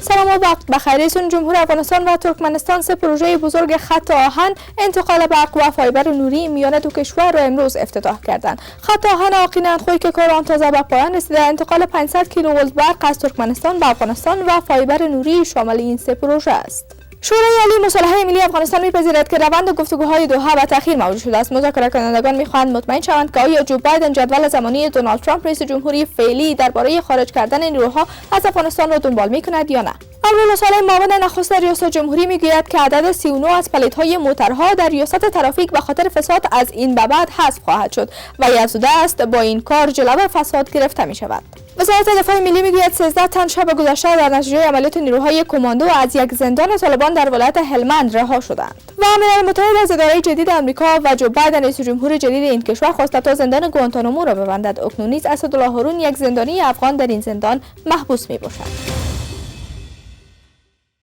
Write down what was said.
سلام و وقت بخیر. رئیس جمهور افغانستان و ترکمنستان سه پروژه بزرگ خط آهن انتقال برق و فایبر نوری میان دو کشور را امروز افتتاح کردند. خط آهن آقین اندخوی که کار آن تازه به پایان رسیده، انتقال 500 کیلوولت برق از ترکمنستان به افغانستان و فایبر نوری شامل این سه پروژه است. شورای عالی مصالحه ملی افغانستان می‌پذیرد که روند گفتگوهای دوحه به تأخیر موجود شده است. مذاکره کنندگان می‌خواهند مطمئن شوند که آیا جو بایدن جدول زمانی دونالد ترامپ رئیس جمهوری فعلی درباره خارج کردن نیروها از افغانستان را دنبال می‌کند یا نه. امروز صالح معاون نخست ریاست جمهوری میگوید که عدد 39 از پلیدهای موترها در ریاست ترافیک به خاطر فساد از این به بعد حذف خواهد شد و افزوده است با این کار جلوی فساد گرفته می شود. وزارت دفاع ملی میگوید 13 تن شب گذشته در نتیجه عملیات نیروهای کماندو از یک زندان طالبان در ولایت هلمند رها شدند. و امیرالملل متحد از اداره جدید آمریکا و جو بایدن رئیس جمهور جدید این کشور خواسته تا زندان گوانتانامو را ببندد. اکنون نیز اسدالله هارون یک زندانی افغان در این زندان محبوس می باشد.